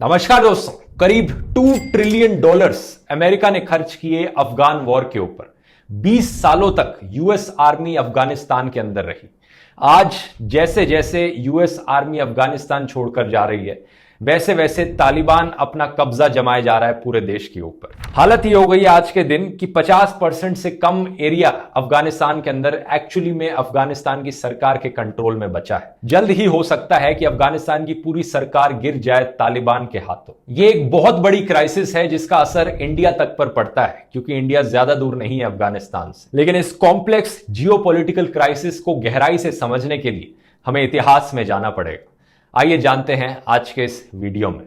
नमस्कार दोस्तों। करीब $2 ट्रिलियन अमेरिका ने खर्च किए अफगान वॉर के ऊपर। 20 सालों तक यूएस आर्मी अफगानिस्तान के अंदर रही। आज जैसे जैसे यूएस आर्मी अफगानिस्तान छोड़कर जा रही है, वैसे वैसे तालिबान अपना कब्जा जमाए जा रहा है पूरे देश के ऊपर। हालत ये हो गई आज के दिन कि 50% से कम एरिया अफगानिस्तान के अंदर एक्चुअली में अफगानिस्तान की सरकार के कंट्रोल में बचा है। जल्द ही हो सकता है कि अफगानिस्तान की पूरी सरकार गिर जाए तालिबान के हाथों। ये एक बहुत बड़ी क्राइसिस है जिसका असर इंडिया तक पर पड़ता है, क्योंकि इंडिया ज्यादा दूर नहीं है अफगानिस्तान से। लेकिन इस कॉम्प्लेक्स जियोपॉलिटिकल क्राइसिस को गहराई से समझने के लिए हमें इतिहास में जाना पड़ेगा। आइए जानते हैं आज के इस वीडियो में।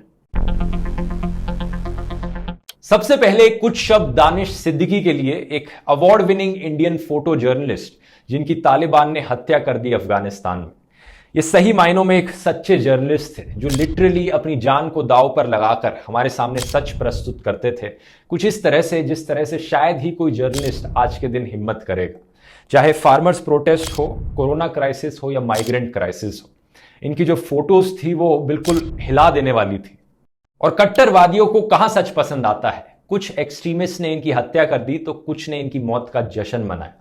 सबसे पहले कुछ शब्द दानिश सिद्दीकी के लिए, एक award winning Indian photo journalist जिनकी तालिबान ने हत्या कर दी अफगानिस्तान में। ये सही मायनों में एक सच्चे जर्नलिस्ट थे जो लिटरली अपनी जान को दांव पर लगाकर हमारे सामने सच प्रस्तुत करते थे, कुछ इस तरह से जिस तरह से शायद ही कोई जर्नलिस्ट आज के दिन हिम्मत करेगा। चाहे फार्मर्स प्रोटेस्ट हो, कोरोना क्राइसिस हो या माइग्रेंट क्राइसिस हो, इनकी जो फोटोज थी वो बिल्कुल हिला देने वाली थी। और कट्टरवादियों को कहां सच पसंद आता है। कुछ एक्सट्रीमिस्ट ने इनकी हत्या कर दी तो कुछ ने इनकी मौत का जश्न मनाया।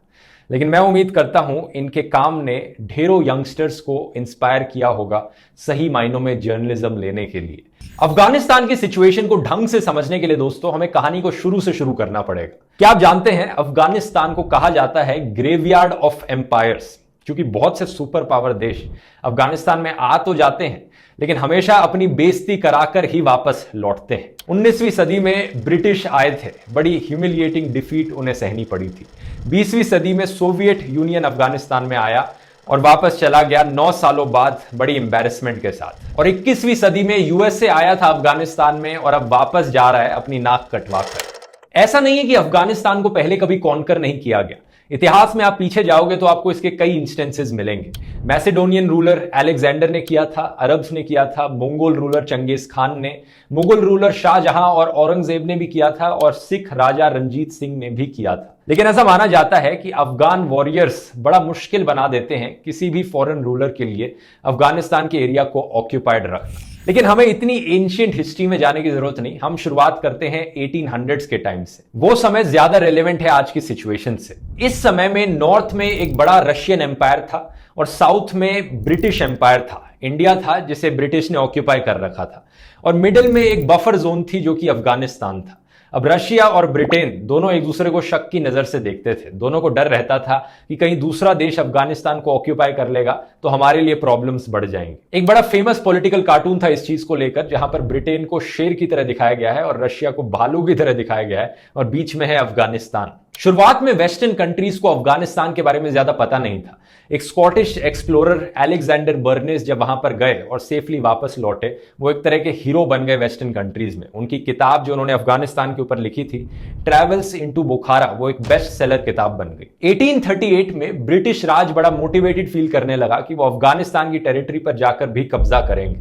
लेकिन मैं उम्मीद करता हूं इनके काम ने ढेरों यंगस्टर्स को इंस्पायर किया होगा सही मायनों में जर्नलिज्म लेने के लिए। अफगानिस्तान की सिचुएशन को ढंग से समझने के लिए दोस्तों हमें कहानी को शुरू से शुरू करना पड़ेगा। क्या आप जानते हैं अफगानिस्तान को कहा जाता है ग्रेवयार्ड ऑफ एम्पायर्स, क्योंकि बहुत से सुपर पावर देश अफगानिस्तान में आ तो जाते हैं लेकिन हमेशा अपनी बेइज्जती कराकर ही वापस लौटते हैं। 19वीं सदी में ब्रिटिश आए थे, बड़ी ह्यूमिलिएटिंग डिफीट उन्हें सहनी पड़ी थी। 20वीं सदी में सोवियत यूनियन अफगानिस्तान में आया और वापस चला गया 9 सालों बाद बड़ी एम्बैरेसमेंट के साथ। और 21वीं सदी में यूएसए आया था अफगानिस्तान में और अब वापस जा रहा है अपनी नाक कटवाकर। ऐसा नहीं है कि अफगानिस्तान को पहले कभी कॉन्कर नहीं किया गया। इतिहास में आप पीछे जाओगे तो आपको इसके कई इंस्टेंसेस मिलेंगे। मैसेडोनियन रूलर अलेक्जेंडर ने किया था, अरब्स ने किया था, मंगोल रूलर चंगेज खान ने, मुगल रूलर शाहजहां और औरंगजेब ने भी किया था, और सिख राजा रंजीत सिंह ने भी किया था। लेकिन ऐसा माना जाता है कि अफगान वॉरियर्स बड़ा मुश्किल बना देते हैं किसी भी फॉरेन रूलर के लिए अफगानिस्तान के एरिया को ऑक्यूपाइड रखना। लेकिन हमें इतनी एंशिएंट हिस्ट्री में जाने की जरूरत नहीं। हम शुरुआत करते हैं 1800s के टाइम से। वो समय ज्यादा रेलेवेंट है आज की सिचुएशन से। इस समय में नॉर्थ में एक बड़ा रशियन एम्पायर था और साउथ में ब्रिटिश एम्पायर था। इंडिया था जिसे ब्रिटिश ने ऑक्यूपाई कर रखा था, और मिडिल में एक बफर जोन थी जो कि अफगानिस्तान था। अब रशिया और ब्रिटेन दोनों एक दूसरे को शक की नजर से देखते थे। दोनों को डर रहता था कि कहीं दूसरा देश अफगानिस्तान को ऑक्यूपाई कर लेगा तो हमारे लिए प्रॉब्लम्स बढ़ जाएंगे। एक बड़ा फेमस पॉलिटिकल कार्टून था इस चीज को लेकर, जहां पर ब्रिटेन को शेर की तरह दिखाया गया है और रशिया को भालू की तरह दिखाया गया है, और बीच में है अफगानिस्तान। शुरुआत में वेस्टर्न कंट्रीज को अफगानिस्तान के बारे में ज्यादा पता नहीं था। एक स्कॉटिश एक्सप्लोरर अलेक्जेंडर बर्नेस जब वहां पर गए और सेफली वापस लौटे, वो एक तरह के हीरो बन गए वेस्टर्न कंट्रीज में। उनकी किताब जो उन्होंने अफगानिस्तान के ऊपर लिखी थी, ट्रैवल्स इनटू बुखारा, वो एक बेस्ट सेलर किताब बन गई। 1838 में ब्रिटिश राज बड़ा मोटिवेटेड फील करने लगा कि वो अफगानिस्तान की टेरिटरी पर जाकर भी कब्जा करेंगे।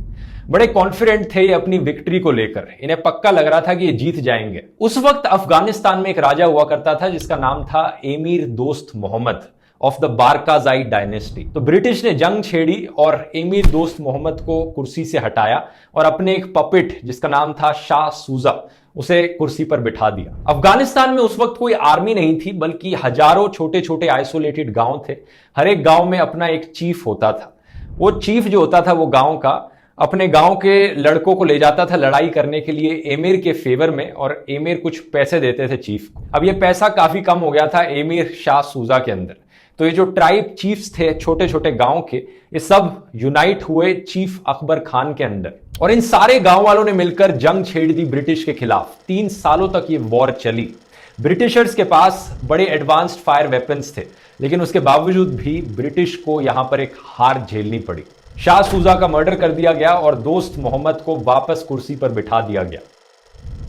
बड़े कॉन्फिडेंट थे ये अपनी विक्ट्री को लेकर। इन्हें पक्का लग रहा था कि ये जीत जाएंगे। उस वक्त अफगानिस्तान में एक राजा हुआ करता था जिसका नाम था एमीर दोस्त मोहम्मद ऑफ द बारकाज़ाई डायनेस्टी। तो ब्रिटिश ने जंग छेड़ी और एमीर दोस्त मोहम्मद को कुर्सी से हटाया और अपने एक पपेट जिसका नाम था शाह सूजा, उसे कुर्सी पर बिठा दिया। अफगानिस्तान में उस वक्त कोई आर्मी नहीं थी, बल्कि हजारों छोटे छोटे आइसोलेटेड गांव थे। हर एक गांव में अपना एक चीफ होता था। वो चीफ जो होता था वो गांव का अपने गांव के लड़कों को ले जाता था लड़ाई करने के लिए एमिर के फेवर में, और एमिर कुछ पैसे देते थे चीफ को। अब ये पैसा काफी कम हो गया था एमिर शाह सूजा के अंदर। तो ये जो ट्राइब चीफ्स थे छोटे छोटे गांव के, ये सब यूनाइट हुए चीफ अकबर खान के अंदर, और इन सारे गांव वालों ने मिलकर जंग छेड़ दी ब्रिटिश के खिलाफ। 3 सालों तक ये वॉर चली। ब्रिटिशर्स के पास बड़े एडवांस्ड फायर वेपन्स थे, लेकिन उसके बावजूद भी ब्रिटिश को यहां पर एक हार झेलनी पड़ी। शाह सूजा का मर्डर कर दिया गया और दोस्त मोहम्मद को वापस कुर्सी पर बिठा दिया गया।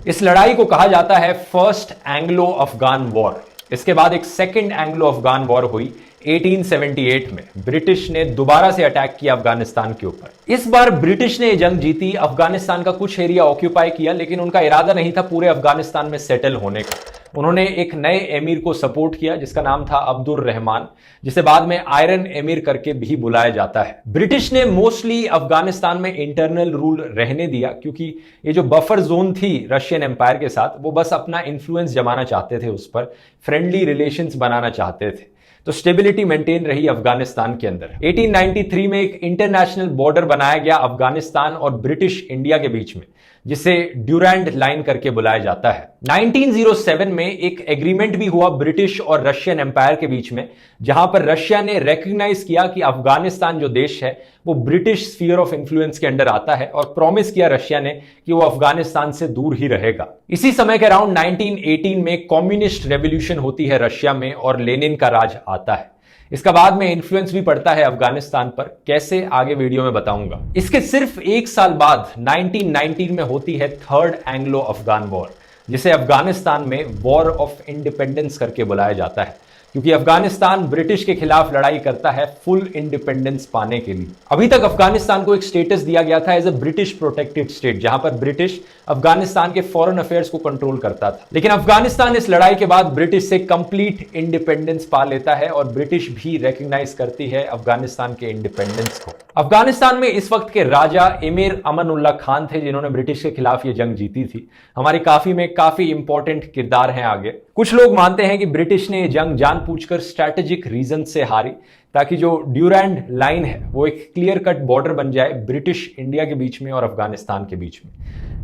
इस लड़ाई को कहा जाता है फर्स्ट एंग्लो अफगान वॉर। इसके बाद एक सेकंड एंग्लो अफगान वॉर हुई 1878 में। ब्रिटिश ने दोबारा से अटैक किया अफगानिस्तान के ऊपर। इस बार ब्रिटिश ने जंग जीती, अफगानिस्तान का कुछ एरिया ऑक्यूपाई किया, लेकिन उनका इरादा नहीं था पूरे अफगानिस्तान में सेटल होने का। उन्होंने एक नए एमीर को सपोर्ट किया जिसका नाम था अब्दुल रहमान, जिसे बाद में आयरन एमीर करके भी बुलाया जाता है। ब्रिटिश ने मोस्टली अफगानिस्तान में इंटरनल रूल रहने दिया क्योंकि ये जो बफर जोन थी रशियन एम्पायर के साथ, वो बस अपना इन्फ्लुएंस जमाना चाहते थे, उस पर फ्रेंडली रिलेशंस बनाना चाहते थे। तो स्टेबिलिटी मेंटेन रही अफगानिस्तान के अंदर। 1893 में एक इंटरनेशनल बॉर्डर बनाया गया अफगानिस्तान और ब्रिटिश इंडिया के बीच में, जिसे ड्यूरैंड लाइन करके बुलाया जाता है। 1907 में एक एग्रीमेंट भी हुआ ब्रिटिश और रशियन एम्पायर के बीच में, जहां पर रशिया ने रिकॉग्नाइज किया कि अफगानिस्तान जो देश है वो ब्रिटिश स्फीयर ऑफ इन्फ्लुएंस के अंडर आता है, और प्रॉमिस किया रशिया ने कि वो अफगानिस्तान से दूर ही रहेगा। इसी समय के अराउंड 1918 में कम्युनिस्ट रेवोल्यूशन होती है रशिया में और लेनिन का राज आता है। इसका बाद में इन्फ्लुएंस भी पड़ता है अफगानिस्तान पर, कैसे आगे वीडियो में बताऊंगा। इसके सिर्फ एक साल बाद 1919 में होती है थर्ड एंग्लो अफगान वॉर, जिसे अफगानिस्तान में वॉर ऑफ इंडिपेंडेंस करके बुलाया जाता है, क्योंकि अफगानिस्तान ब्रिटिश के खिलाफ लड़ाई करता है फुल इंडिपेंडेंस पाने के लिए। अभी तक अफगानिस्तान को एक स्टेटस दिया गया था as a British protected state, जहां पर ब्रिटिश अफगानिस्तान के फॉरेन अफेयर्स को कंट्रोल करता था। लेकिन अफगानिस्तान इस लड़ाई के बाद ब्रिटिश से कंप्लीट इंडिपेंडेंस पा लेता है और ब्रिटिश भी रिकॉग्नाइज करती है अफगानिस्तान के इंडिपेंडेंस को। अफगानिस्तान में इस वक्त के राजा एमिर अमन उल्ला खान थे, जिन्होंने ब्रिटिश के खिलाफ ये जंग जीती थी। हमारी काफी में काफी इंपॉर्टेंट किरदार हैं आगे। कुछ लोग मानते हैं कि ब्रिटिश ने ये जंग जानबूझकर स्ट्रैटेजिक रीजन से हारी, ताकि जो ड्यूरैंड लाइन है वो एक क्लियर कट बॉर्डर बन जाए ब्रिटिश इंडिया के बीच में और अफगानिस्तान के बीच में।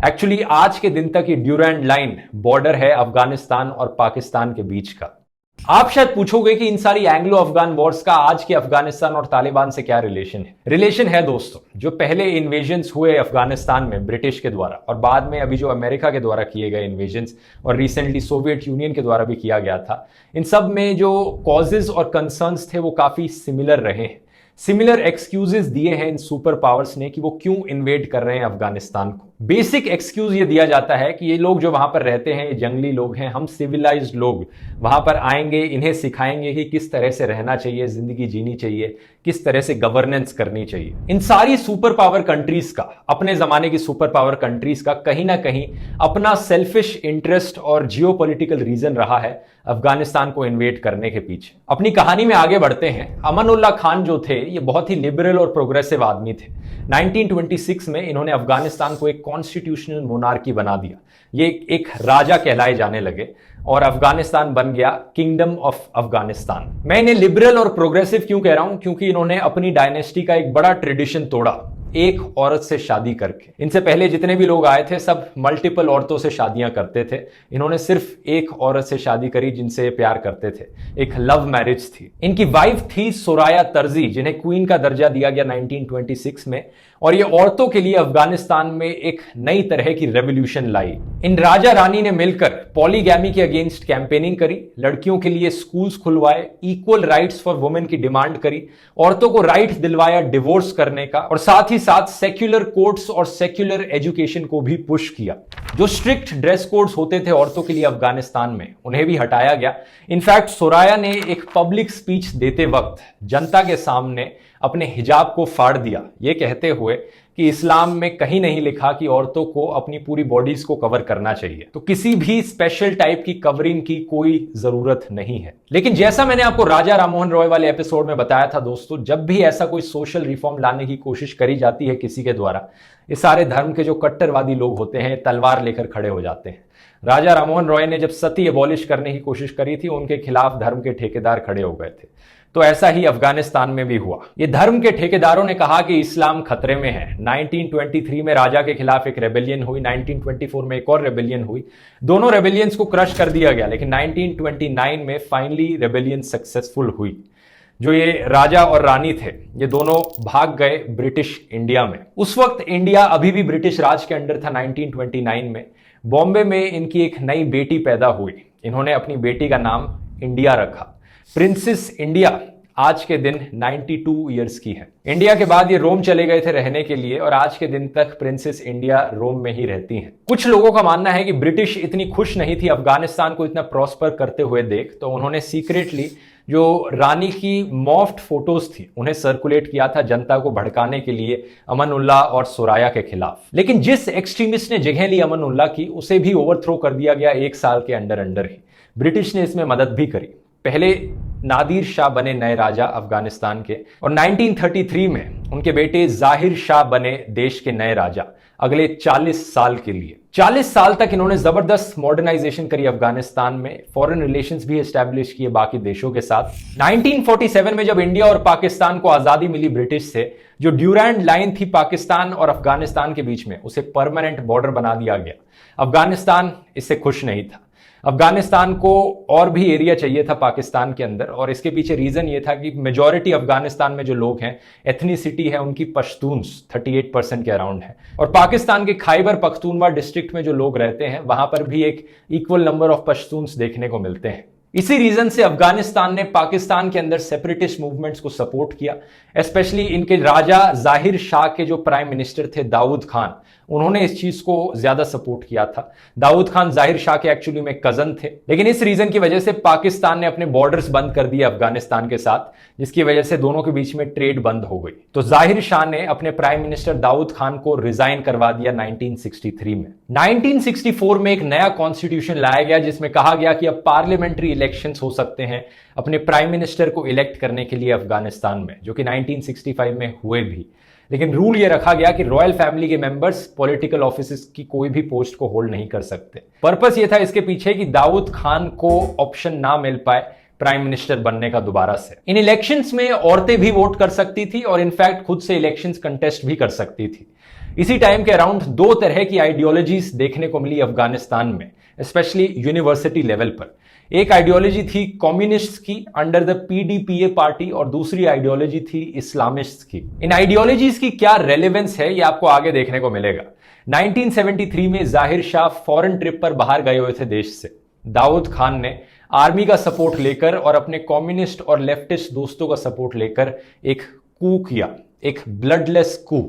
एक्चुअली आज के दिन तक ये ड्यूरैंड लाइन बॉर्डर है अफगानिस्तान और पाकिस्तान के बीच का। आप शायद पूछोगे कि इन सारी एंग्लो अफगान वॉर्स का आज के अफगानिस्तान और तालिबान से क्या रिलेशन है। रिलेशन है दोस्तों, जो पहले इन्वेजन्स हुए अफगानिस्तान में ब्रिटिश के द्वारा, और बाद में अभी जो अमेरिका के द्वारा किए गए इन्वेजन्स, और रिसेंटली सोवियत यूनियन के द्वारा भी किया गया था, इन सब में जो कॉजेज और कंसर्न्स थे वो काफी सिमिलर रहे हैं। सिमिलर एक्सक्यूजेस दिए हैं इन सुपर पावर्स ने कि वो क्यों इन्वेड कर रहे हैं अफगानिस्तान को। बेसिक एक्सक्यूज ये दिया जाता है कि ये लोग जो वहां पर रहते हैं, ये जंगली लोग हैं, हम सिविलाइज्ड लोग वहां पर आएंगे, इन्हें सिखाएंगे कि किस तरह से रहना चाहिए, जिंदगी जीनी चाहिए, किस तरह से गवर्नेंस करनी चाहिए। इन सारी सुपर पावर कंट्रीज का, अपने जमाने की सुपर पावर कंट्रीज का कहीं ना कहीं अपना सेल्फिश इंटरेस्ट और जियोपॉलिटिकल रीजन रहा है अफगानिस्तान को इन्वेड करने के पीछे। अपनी कहानी में आगे बढ़ते हैं। अमन उल्ला खान जो थे, ये बहुत ही लिबरल और प्रोग्रेसिव आदमी थे। 1926 में इन्होंने अफगानिस्तान को एक कॉन्स्टिट्यूशनल मोनार्की बना दिया। ये एक राजा कहलाए जाने लगे और अफगानिस्तान बन गया किंगडम ऑफ अफगानिस्तान। मैं इन्हें लिबरल और प्रोग्रेसिव क्यों कह रहा हूं? क्योंकि इन्होंने अपनी डायनेस्टी का एक बड़ा ट्रेडिशन तोड़ा, एक औरत से शादी करके। इनसे पहले जितने भी लोग आए थे सब मल्टीपल औरतों से शादियां करते थे। इन्होंने सिर्फ एक औरत से शादी करी जिनसे प्यार करते थे, एक लव मैरिज थी। इनकी वाइफ थी सोराया तर्जी, जिन्हें क्वीन का दर्जा दिया गया 1926 में, और ये औरतों के लिए अफगानिस्तान में एक नई तरह की रेवोल्यूशन लाई। इन राजा रानी ने मिलकर पॉलीगैमी के अगेंस्ट कैंपेनिंग करी, लड़कियों के लिए स्कूल्स खुलवाए, इक्वल राइट्स फॉर वुमेन की डिमांड करी, औरतों को राइट दिलवाया डिवोर्स करने का, और साथ ही साथ सेक्युलर कोर्ट्स और सेक्युलर एजुकेशन को भी पुश किया। जो स्ट्रिक्ट ड्रेस कोड्स होते थे औरतों के लिए अफगानिस्तान में, उन्हें भी हटाया गया। इनफैक्ट सोराया ने एक पब्लिक स्पीच देते वक्त जनता के सामने अपने हिजाब को फाड़ दिया, यह कहते हुए कि इस्लाम में कहीं नहीं लिखा कि औरतों को अपनी पूरी बॉडीज को कवर करना चाहिए, तो किसी भी स्पेशल टाइप की कवरिंग की कोई जरूरत नहीं है। लेकिन जैसा मैंने आपको राजा राममोहन रॉय वाले एपिसोड में बताया था दोस्तों, जब भी ऐसा कोई सोशल रिफॉर्म लाने की कोशिश करी जाती है किसी के द्वारा, ये सारे धर्म के जो कट्टरवादी लोग होते हैं तलवार लेकर खड़े हो जाते हैं। राजा राममोहन रॉय ने जब सती एबॉलिश करने की कोशिश करी थी, उनके खिलाफ धर्म के ठेकेदार खड़े हो गए थे। तो ऐसा ही अफगानिस्तान में भी हुआ। ये धर्म के ठेकेदारों ने कहा कि इस्लाम खतरे में है। 1923 में राजा के खिलाफ एक रेबेलियन हुई, 1924 में एक और रेबेलियन हुई। दोनों रेबेलियंस को क्रश कर दिया गया, लेकिन 1929 में फाइनली रेबेलियन सक्सेसफुल हुई। जो ये राजा और रानी थे, ये दोनों भाग गए ब्रिटिश इंडिया में। उस वक्त इंडिया अभी भी ब्रिटिश राज के अंडर था। 1929 में बॉम्बे में इनकी एक नई बेटी पैदा हुई। इन्होंने अपनी बेटी का नाम इंडिया रखा। प्रिंसेस इंडिया आज के दिन 92 इयर्स की है। इंडिया के बाद ये रोम चले गए थे रहने के लिए, और आज के दिन तक प्रिंसेस इंडिया रोम में ही रहती हैं। कुछ लोगों का मानना है कि ब्रिटिश इतनी खुश नहीं थी अफगानिस्तान को इतना प्रॉस्पर करते हुए देख, तो उन्होंने सीक्रेटली जो रानी की मॉफ्ट फोटोज थी उन्हें सर्कुलेट किया था जनता को भड़काने के लिए अमन उल्ला और सोराया के खिलाफ। लेकिन जिस एक्सट्रीमिस्ट ने जगह ली अमन उल्ला की, उसे भी ओवरथ्रो कर दिया गया 1 साल के अंडर ही। ब्रिटिश ने इसमें मदद भी करी। पहले नादिर शाह बने नए राजा अफगानिस्तान के, और 1933 में उनके बेटे जाहिर शाह बने देश के नए राजा अगले 40 साल के लिए। 40 साल तक इन्होंने जबरदस्त मॉडर्नाइजेशन करी अफगानिस्तान में, फॉरेन रिलेशंस भी एस्टैब्लिश किए बाकी देशों के साथ। 1947 में जब इंडिया और पाकिस्तान को आजादी मिली ब्रिटिश से, जो ड्यूरैंड लाइन थी पाकिस्तान और अफगानिस्तान के बीच में, उसे परमानेंट बॉर्डर बना दिया गया। अफगानिस्तान इससे खुश नहीं था। अफगानिस्तान को और भी एरिया चाहिए था पाकिस्तान के अंदर, और इसके पीछे रीजन ये था कि मेजॉरिटी अफगानिस्तान में जो लोग हैं, एथनिसिटी है उनकी पश्तून्स 38% के अराउंड है, और पाकिस्तान के खैबर पख्तूनवा डिस्ट्रिक्ट में जो लोग रहते हैं वहां पर भी एक इक्वल नंबर ऑफ पश्तून्स देखने को मिलते हैं। इसी रीजन से अफगानिस्तान ने पाकिस्तान के अंदर सेपरेटिस्ट मूवमेंट्स को सपोर्ट किया। स्पेशली इनके राजा जाहिर शाह के जो प्राइम मिनिस्टर थे दाऊद खान, उन्होंने इस चीज को ज्यादा सपोर्ट किया था। दाऊद खान जाहिर शाह के एक्चुअली में कजन थे, लेकिन इस रीजन की वजह से पाकिस्तान ने अपने बॉर्डर्स बंद कर दिए अफगानिस्तान के साथ, जिसकी वजह से दोनों के बीच में ट्रेड बंद हो गई। तो जाहिर शाह ने अपने प्राइम मिनिस्टर दाऊद खान को रिजाइन करवा दिया 1963 में। 1964 में एक नया कॉन्स्टिट्यूशन लाया गया जिसमें कहा गया कि अब पार्लियामेंट्री इलेक्शंस हो सकते हैं अपने प्राइम मिनिस्टर को इलेक्ट करने के लिए अफगानिस्तान में, जो कि 1965 में हुए भी। लेकिन रूल ये रखा गया कि रॉयल फैमिली के मेंबर्स पॉलिटिकल ऑफिसेस की कोई भी पोस्ट को होल्ड नहीं कर सकते। पर्पस ये था इसके पीछे कि दाऊद खान को ऑप्शन ना मिल पाए प्राइम मिनिस्टर बनने का दोबारा से। इन इलेक्शंस में औरतें भी वोट कर सकती थी और इनफैक्ट खुद से इलेक्शंस कंटेस्ट भी कर सकती थी। इसी टाइम के अराउंड दो तरह की आइडियोलॉजीज देखने को मिली अफगानिस्तान में, स्पेशली यूनिवर्सिटी लेवल पर। एक आइडियोलॉजी थी कम्युनिस्ट्स की अंडर द पीडीपीए पार्टी, और दूसरी आइडियोलॉजी थी इस्लामिस्ट्स की। इन आइडियोलॉजीज की क्या रेलेवेंस है ये आपको आगे देखने को मिलेगा। 1973 में जाहिर शाह फॉरेन ट्रिप पर बाहर गए हुए थे देश से। दाऊद खान ने आर्मी का सपोर्ट लेकर और अपने कम्युनिस्ट और लेफ्टिस्ट दोस्तों का सपोर्ट लेकर एक कू किया, एक ब्लडलेस कू,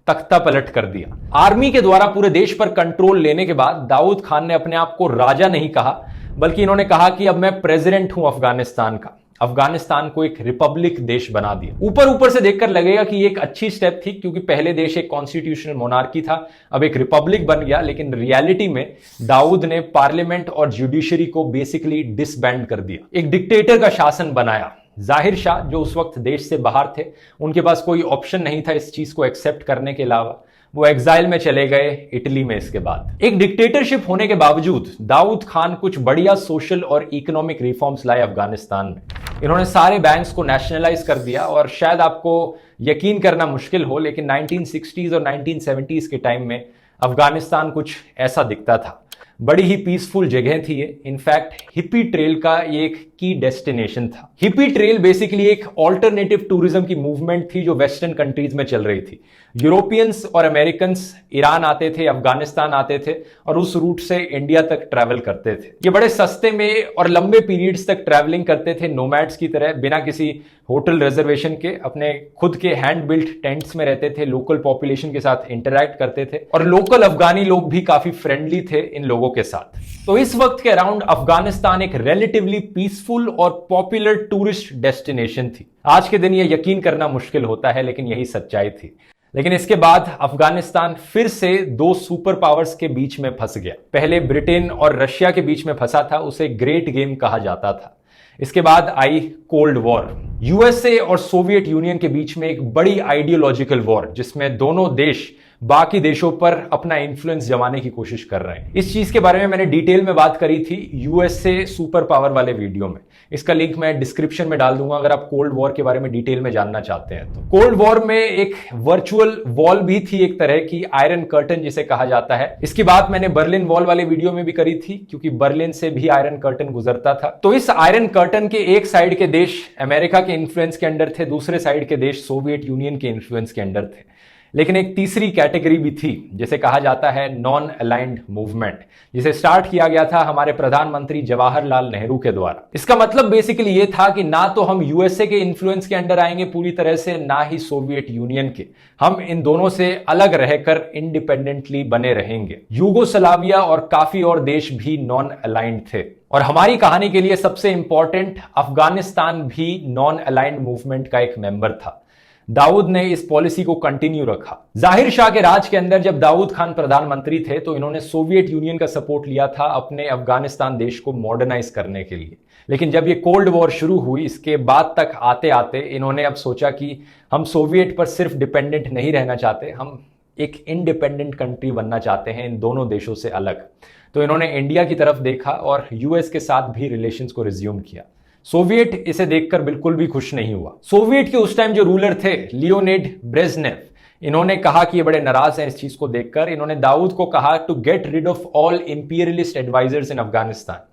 तख्ता पलट कर दिया। आर्मी के द्वारा पूरे देश पर कंट्रोल लेने के बाद दाऊद खान ने अपने आप को राजा नहीं कहा, बल्कि इन्होंने कहा कि अब मैं प्रेसिडेंट हूं अफगानिस्तान का। अफगानिस्तान को एक रिपब्लिक देश बना दिया। ऊपर ऊपर से देखकर लगेगा कि ये एक अच्छी स्टेप थी, क्योंकि पहले देश एक कॉन्स्टिट्यूशनल मोनार्की था, अब एक रिपब्लिक बन गया। लेकिन रियलिटी में दाऊद ने पार्लियामेंट और जुडिशरी को बेसिकली डिसबैंड कर दिया, एक डिक्टेटर का शासन बनाया। जाहिर शाह जो उस वक्त देश से बाहर थे, उनके पास कोई ऑप्शन नहीं था इस चीज को एक्सेप्ट करने के अलावा। वो एग्जाइल में चले गए इटली में। इसके बाद एक डिक्टेटरशिप होने के बावजूद दाऊद खान कुछ बढ़िया सोशल और इकोनॉमिक रिफॉर्म्स लाए अफगानिस्तान में। इन्होंने सारे बैंक्स को नेशनलाइज कर दिया, और शायद आपको यकीन करना मुश्किल हो, लेकिन 1960s और 1970s के टाइम में अफगानिस्तान कुछ ऐसा दिखता था। बड़ी ही पीसफुल जगह थी ये। इनफैक्ट हिप्पी ट्रेल का ये एक की डेस्टिनेशन था। हिप्पी ट्रेल बेसिकली एक ऑल्टरनेटिव टूरिज्म की मूवमेंट थी जो वेस्टर्न कंट्रीज में चल रही थी। यूरोपियंस और अमेरिकन्स ईरान आते थे, अफगानिस्तान आते थे, और उस रूट से इंडिया तक ट्रैवल करते थे। ये बड़े सस्ते में और लंबे पीरियड्स तक ट्रैवलिंग करते थे, नोमैड्स की तरह, बिना किसी होटल रिजर्वेशन के। अपने खुद के हैंड बिल्ट टेंट्स में रहते थे, लोकल पॉपुलेशन के साथ इंटरैक्ट करते थे, और लोकल अफगानी लोग भी काफी फ्रेंडली थे इन लोगों के साथ। तो इस वक्त के अराउंड अफगानिस्तान एक रिलेटिवली पीसफुल और पॉपुलर टूरिस्ट डेस्टिनेशन थी। आज के दिन ये यकीन करना मुश्किल होता है, लेकिन यही सच्चाई थी। लेकिन इसके बाद अफगानिस्तान फिर से दो सुपर पावर्स के बीच में फंस गया। पहले ब्रिटेन और रशिया के बीच में फंसा था, उसे ग्रेट गेम कहा जाता था। इसके बाद आई कोल्ड वॉर, यूएसए और सोवियत यूनियन के बीच में एक बड़ी आइडियोलॉजिकल वॉर, जिसमें दोनों देश बाकी देशों पर अपना इन्फ्लुएंस जमाने की कोशिश कर रहे हैं। इस चीज के बारे में मैंने डिटेल में बात करी थी यूएसए सुपर पावर वाले वीडियो में। इसका लिंक मैं डिस्क्रिप्शन में डाल दूंगा अगर आप कोल्ड वॉर के बारे में डिटेल में जानना चाहते हैं तो। कोल्ड वॉर में एक वर्चुअल वॉल भी थी, एक तरह की आयरन कर्टन जिसे कहा जाता है। इसकी बात मैंने बर्लिन वॉल वाले वीडियो में भी करी थी, क्योंकि बर्लिन से भी आयरन कर्टन गुजरता था। तो इस आयरन कर्टन के एक साइड के देश अमेरिका के इन्फ्लुएंस के अंडर थे, दूसरे साइड के देश सोवियत यूनियन के इन्फ्लुएंस के अंडर थे। लेकिन एक तीसरी कैटेगरी भी थी जिसे कहा जाता है नॉन अलाइंड मूवमेंट, जिसे स्टार्ट किया गया था हमारे प्रधानमंत्री जवाहरलाल नेहरू के द्वारा। इसका मतलब बेसिकली ये था कि ना तो हम यूएसए के इन्फ्लुएंस के अंडर आएंगे पूरी तरह से, ना ही सोवियत यूनियन के। हम इन दोनों से अलग रहकर इंडिपेंडेंटली बने रहेंगे। यूगोस्लाविया और काफी और देश भी नॉन अलाइंड थे। और हमारी कहानी के लिए सबसे इंपॉर्टेंट, अफगानिस्तान भी नॉन अलाइंड मूवमेंट का एक मेंबर था। दाऊद ने इस पॉलिसी को कंटिन्यू रखा। जाहिर शाह के राज के अंदर जब दाऊद खान प्रधानमंत्री थे तो इन्होंने सोवियत यूनियन का सपोर्ट लिया था अपने अफगानिस्तान देश को मॉडर्नाइज करने के लिए। लेकिन जब ये कोल्ड वॉर शुरू हुई, इसके बाद तक आते आते इन्होंने अब सोचा कि हम सोवियत पर सिर्फ डिपेंडेंट नहीं रहना चाहते, हम एक इंडिपेंडेंट कंट्री बनना चाहते हैं इन दोनों देशों से अलग। तो इन्होंने इंडिया की तरफ देखा और यूएस के साथ भी रिलेशंस को रिज्यूम किया। सोवियत इसे देखकर बिल्कुल भी खुश नहीं हुआ। सोवियत के उस टाइम जो रूलर थे लियोनिड ब्रेजनेव, इन्होंने कहा कि ये बड़े नाराज हैं इस चीज को देखकर। इन्होंने दाऊद को कहा to get rid of all imperialist advisers in Afghanistan.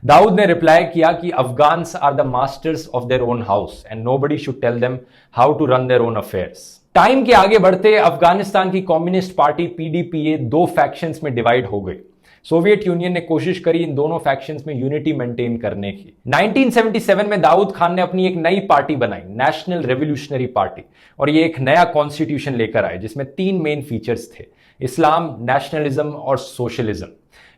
Daoud ने रिप्लाई किया कि Afghans are the masters of their own house and nobody should tell them how to run their own affairs. Time के आगे बढ़ते अफगानिस्तान की कम्युनिस्ट पार्टी पीडीपीए दो factions में divide हो गई। सोवियत यूनियन ने कोशिश करी इन दोनों फैक्शंस में यूनिटी मेंटेन करने की। 1977 में दाऊद खान ने अपनी एक नई पार्टी बनाई, नेशनल रेवोल्यूशनरी पार्टी, और ये एक नया कॉन्स्टिट्यूशन लेकर आए जिसमें 3 मेन फीचर्स थे, इस्लाम, नेशनलिज्म और सोशलिज्म।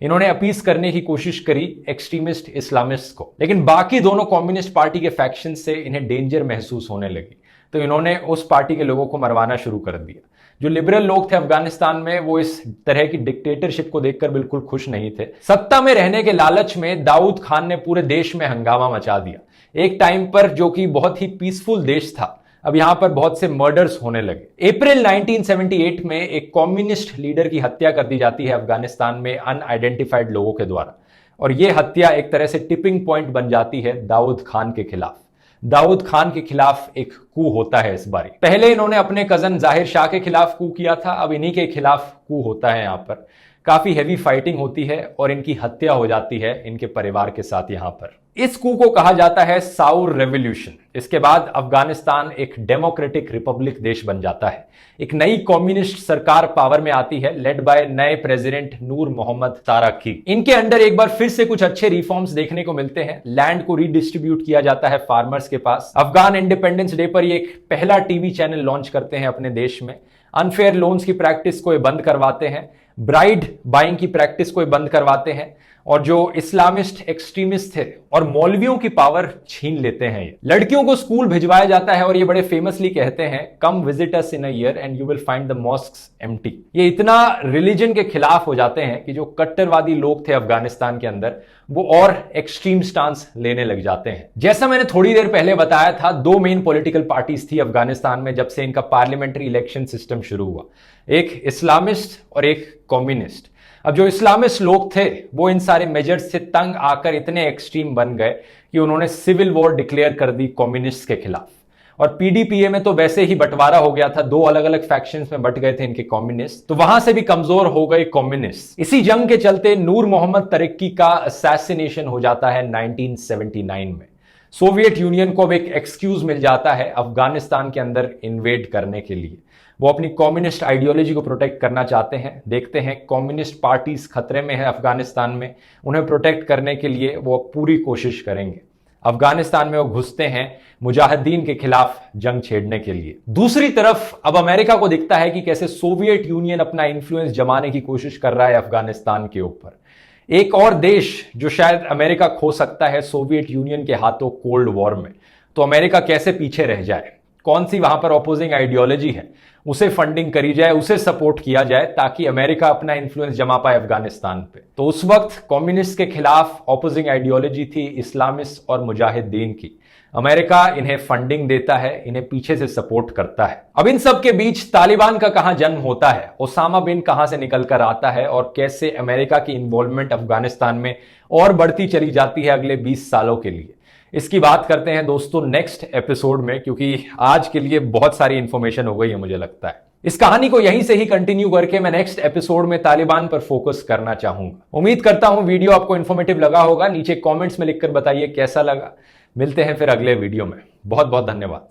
इन्होंने अपीस करने की कोशिश करी एक्सट्रीमिस्ट इस्लामिस्ट को, लेकिन बाकी दोनों कम्युनिस्ट पार्टी के फैक्शन से इन्हें डेंजर महसूस होने लगी, तो इन्होंने उस पार्टी के लोगों को मरवाना शुरू कर दिया। जो लिबरल लोग थे अफगानिस्तान में वो इस तरह की डिक्टेटरशिप को देखकर बिल्कुल खुश नहीं थे। सत्ता में रहने के लालच में दाऊद खान ने पूरे देश में हंगामा मचा दिया। एक टाइम पर जो कि बहुत ही पीसफुल देश था, अब यहां पर बहुत से मर्डर्स होने लगे। अप्रैल 1978 में एक कम्युनिस्ट लीडर की हत्या कर दी जाती है अफगानिस्तान में अनआइडेंटिफाइड लोगों के द्वारा, और यह हत्या एक तरह से टिपिंग पॉइंट बन जाती है दाऊद खान के खिलाफ। दाऊद खान के खिलाफ एक कू होता है इस बारी। पहले इन्होंने अपने कजन जाहिर शाह के खिलाफ कू किया था, अब इन्हीं के खिलाफ कू होता है। यहां पर काफी हेवी फाइटिंग होती है और इनकी हत्या हो जाती है इनके परिवार के साथ। यहां पर इस कू को कहा जाता है साउर रेवोल्यूशन। इसके बाद अफगानिस्तान एक डेमोक्रेटिक रिपब्लिक देश बन जाता है। एक नई कम्युनिस्ट सरकार पावर में आती है, लेड बाय नए प्रेसिडेंट नूर मोहम्मद तारकी। इनके अंडर एक बार फिर से कुछ अच्छे रिफॉर्म्स देखने को मिलते हैं। लैंड को रीडिस्ट्रीब्यूट किया जाता है फार्मर्स के पास। अफगान इंडिपेंडेंस डे पर ये एक पहला टीवी चैनल लॉन्च करते हैं अपने देश में। अनफेयर लोन्स की प्रैक्टिस को ये बंद करवाते हैं, ब्राइड बाइंग की प्रैक्टिस को ये बंद करवाते हैं, और जो इस्लामिस्ट एक्सट्रीमिस्ट थे और मौलवियों की पावर छीन लेते हैं। ये लड़कियों को स्कूल भिजवाया जाता है और ये बड़े फेमसली कहते हैं come visit us in a year and you will find the mosques empty. ये इतना रिलीजन के खिलाफ हो जाते हैं कि जो कट्टरवादी लोग थे अफगानिस्तान के अंदर वो और एक्सट्रीम स्टांस लेने लग जाते हैं। जैसा मैंने थोड़ी देर पहले बताया था, 2 मेन पॉलिटिकल पार्टीज थी अफगानिस्तान में जब से इनका पार्लियामेंट्री इलेक्शन सिस्टम शुरू हुआ, एक इस्लामिस्ट और एक कम्युनिस्ट। अब जो इस्लामिस्ट लोग थे वो इन सारे मेजर्स से तंग आकर इतने एक्सट्रीम बन गए कि उन्होंने सिविल वॉर डिक्लेयर कर दी कम्युनिस्ट के खिलाफ। और पीडीपीए में तो वैसे ही बंटवारा हो गया था, 2 अलग अलग फैक्शंस में बंट गए थे इनके कम्युनिस्ट, तो वहां से भी कमजोर हो गए कम्युनिस्ट। इसी जंग के चलते नूर मोहम्मद तारकी का असैसिनेशन हो जाता है 1979 में। सोवियत यूनियन को अब एक एक्सक्यूज मिल जाता है अफगानिस्तान के अंदर इन्वेड करने के लिए। वो अपनी कम्युनिस्ट आइडियोलॉजी को प्रोटेक्ट करना चाहते हैं। देखते हैं कम्युनिस्ट पार्टीज खतरे में है अफगानिस्तान में, उन्हें प्रोटेक्ट करने के लिए वो पूरी कोशिश करेंगे। अफगानिस्तान में वो घुसते हैं मुजाहिदीन के खिलाफ जंग छेड़ने के लिए। दूसरी तरफ अब अमेरिका को दिखता है कि कैसे सोवियत यूनियन अपना इन्फ्लुएंस जमाने की कोशिश कर रहा है अफगानिस्तान के ऊपर। एक और देश जो शायद अमेरिका खो सकता है सोवियत यूनियन के हाथों कोल्ड वॉर में, तो अमेरिका कैसे पीछे रह जाए, कौन सी वहां पर ऑपोजिंग आइडियोलॉजी है उसे फंडिंग करी जाए, उसे सपोर्ट किया जाए ताकि अमेरिका अपना इन्फ्लुएंस जमा पाए अफगानिस्तान पे। तो उस वक्त कम्युनिस्ट के खिलाफ ऑपोजिंग आइडियोलॉजी थी इस्लामिस्ट और मुजाहिदीन की। अमेरिका इन्हें फंडिंग देता है, इन्हें पीछे से सपोर्ट करता है। अब इन सब के बीच तालिबान का कहां जन्म होता है, ओसामा बिन कहां से निकल कर आता है, और कैसे अमेरिका की इन्वॉल्वमेंट अफगानिस्तान में और बढ़ती चली जाती है अगले 20 सालों के लिए, इसकी बात करते हैं दोस्तों नेक्स्ट एपिसोड में, क्योंकि आज के लिए बहुत सारी इंफॉर्मेशन हो गई है मुझे लगता है। इस कहानी को यहीं से ही कंटिन्यू करके मैं नेक्स्ट एपिसोड में तालिबान पर फोकस करना चाहूंगा। उम्मीद करता हूं वीडियो आपको इन्फॉर्मेटिव लगा होगा। नीचे कमेंट्स में लिखकर बताइए कैसा लगा। मिलते हैं फिर अगले वीडियो में। बहुत बहुत धन्यवाद।